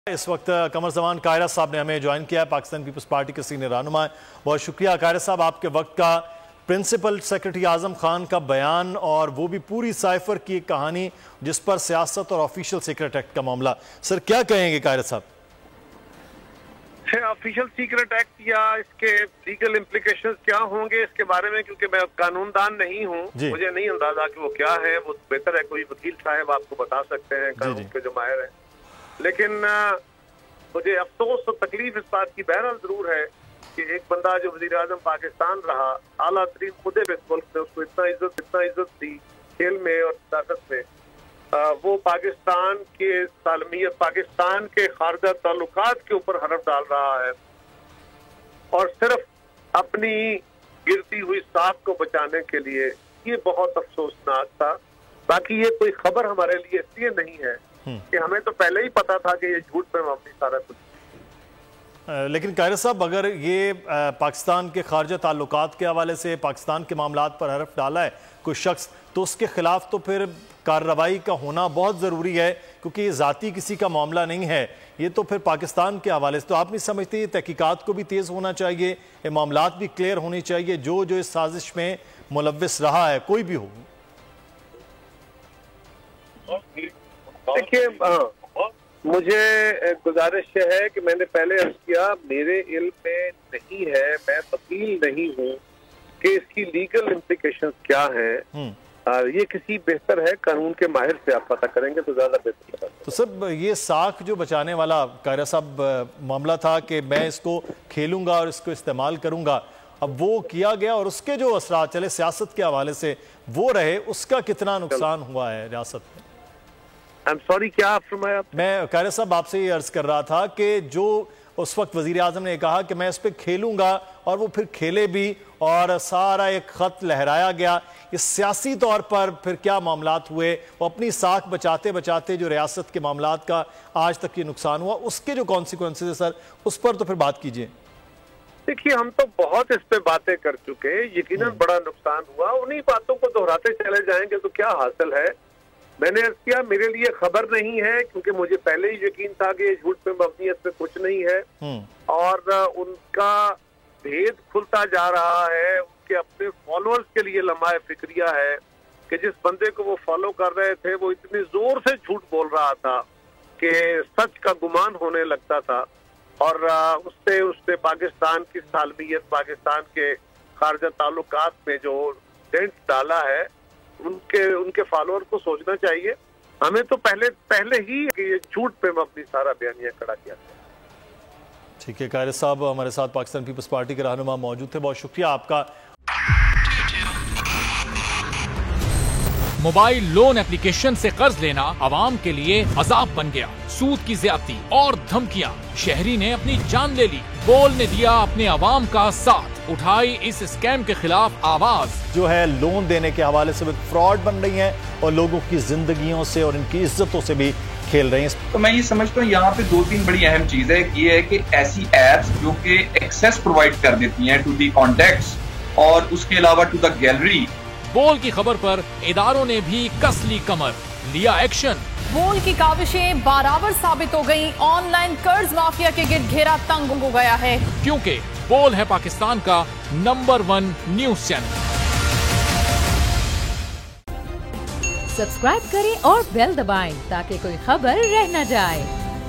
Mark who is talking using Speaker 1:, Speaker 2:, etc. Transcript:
Speaker 1: اس وقت قمر زمان قاہرہ صاحب نے ہمیں جوائن کیا ہے، پاکستان پیپلز پارٹی کے سینئر رہنما ہے۔ بہت شکریہ قاہرہ صاحب، آپ کے وقت کا پرنسپل سیکرٹری اعظم خان کا بیان اور وہ بھی پوری سائفر کی ایک کہانی جس پر سیاست اور آفیشل سیکرٹ ایکٹ کا معاملہ۔ سر کیا کہیں گے قاہرہ صاحب؟
Speaker 2: آفیشل سیکرٹ ایکٹ یا اس کے لیگل امپلیکیشنز کیا ہوں گے اس کے بارے میں، کیونکہ میں قانون دان نہیں ہوں، مجھے نہیں اندازہ کہ وہ کیا ہے۔ وہ بہتر ہے کوئی وکیل صاحب آپ کو بتا سکتے ہیں، قانون کے جو ماہر ہیں۔ لیکن مجھے افسوس اور تکلیف اس بات کی بہرحال ضرور ہے کہ ایک بندہ جو وزیر اعظم پاکستان رہا، اعلیٰ ترین خدے میں ملک میں، اس کو اتنا عزت تھی کھیل میں اور طاقت میں، وہ پاکستان کے سالمیت، پاکستان کے خارجہ تعلقات کے اوپر حرف ڈال رہا ہے، اور صرف اپنی گرتی ہوئی ساکھ کو بچانے کے لیے۔ یہ بہت افسوسناک تھا۔ باقی یہ کوئی خبر ہمارے لیے اس لیے نہیں ہے کہ ہمیں تو پہلے ہی پتا تھا کہ یہ جھوٹ پہ مبنی سارا کچھ۔
Speaker 1: لیکن قاہرہ صاحب، اگر یہ پاکستان کے خارجہ تعلقات کے حوالے سے پاکستان کے معاملات پر حرف ڈالا ہے کوئی شخص، تو اس کے خلاف تو پھر کارروائی کا ہونا بہت ضروری ہے، کیونکہ یہ ذاتی کسی کا معاملہ نہیں ہے، یہ تو پھر پاکستان کے حوالے سے۔ تو آپ نہیں سمجھتے یہ تحقیقات کو بھی تیز ہونا چاہیے، یہ معاملات بھی کلیئر ہونی چاہیے، جو اس سازش میں ملوث رہا ہے کوئی بھی ہو؟
Speaker 2: دیکھیے، مجھے گزارش یہ ہے کہ میں نے پہلے عرض کیا، میرے علم میں نہیں ہے، میں وکیل نہیں ہوں کہ اس کی لیگل امپلیکیشنز کیا ہیں۔ یہ کسی بہتر ہے قانون کے ماہر سے آپ پتہ کریں گے تو زیادہ بہتر ہے۔
Speaker 1: تو سب یہ ساکھ جو بچانے والا قاہرہ صاحب معاملہ تھا کہ میں اس کو کھیلوں گا اور اس کو استعمال کروں گا، اب وہ کیا گیا اور اس کے جو اثرات چلے سیاست کے حوالے سے وہ رہے، اس کا کتنا نقصان ہوا ہے ریاست میں؟
Speaker 2: کیا فرمایا؟
Speaker 1: میں قاہرہ صاحب آپ سے یہ عرض کر رہا تھا کہ جو اس وقت وزیر اعظم نے کہا کہ میں اس پہ کھیلوں گا، اور وہ پھر کھیلے بھی اور سارا ایک خط لہرایا گیا، یہ سیاسی طور پر پھر کیا معاملات ہوئے، وہ اپنی ساکھ بچاتے بچاتے جو ریاست کے معاملات کا آج تک یہ نقصان ہوا، اس کے جو کانسیکوینسز ہیں سر، اس پر تو پھر بات کیجئے۔
Speaker 2: دیکھیے، ہم تو بہت اس پہ باتیں کر چکے، یقیناً بڑا نقصان ہوا، انہی باتوں کو دہراتے چلے جائیں گے تو کیا حاصل ہے؟ میں نے عرض کیا، میرے لیے خبر نہیں ہے، کیونکہ مجھے پہلے ہی یقین تھا کہ یہ جھوٹ پہ مبنیت پہ کچھ نہیں ہے، اور ان کا بھید کھلتا جا رہا ہے۔ ان کے اپنے فالوورز کے لیے لمحہ فکریہ ہے کہ جس بندے کو وہ فالو کر رہے تھے وہ اتنی زور سے جھوٹ بول رہا تھا کہ سچ کا گمان ہونے لگتا تھا، اور اس سے پاکستان کی سالمیت، پاکستان کے خارجہ تعلقات میں جو ڈینٹ ڈالا ہے، ان کے فالوور کو سوچنا چاہیے۔ ہمیں تو پہلے ہی یہ جھوٹ پہ مبنی سارا بیانیہ کھڑا کیا تھا۔
Speaker 1: ٹھیک ہے قاہرہ صاحب، ہمارے ساتھ پاکستان پیپلز پارٹی کے رہنما موجود تھے، بہت شکریہ آپ کا۔
Speaker 3: موبائل لون اپلیکیشن سے قرض لینا عوام کے لیے عذاب بن گیا، سود کی زیادتی اور دھمکیاں، شہری نے اپنی جان لے لی۔ بول نے دیا اپنے عوام کا ساتھ، اٹھائی اس اسکیم کے خلاف آواز۔
Speaker 1: جو ہے لون دینے کے حوالے سے فراڈ بن رہی ہیں اور لوگوں کی زندگیوں سے اور ان کی عزتوں سے بھی کھیل رہی ہیں۔
Speaker 4: تو میں یہ سمجھتا ہوں یہاں پہ دو تین بڑی اہم چیز ہے، یہ ہے کہ ایسی ایپس جو کہ ایکسیس پرووائڈ کر دیتی ہیں ٹو دی کانٹیکٹس، اور اس کے علاوہ ٹو دا گیلری۔
Speaker 3: بول کی خبر پر اداروں نے بھی کس لی کمر، لیا ایکشن۔
Speaker 5: بول کی کاوشیں برابر ثابت ہو گئیں، آن لائن قرض مافیا کے گرد گھیرا تنگ ہو گیا ہے،
Speaker 3: کیونکہ بول ہے پاکستان کا نمبر 1 نیوز چینل۔
Speaker 6: سبسکرائب کریں اور بیل دبائیں تاکہ کوئی خبر رہ نہ جائے۔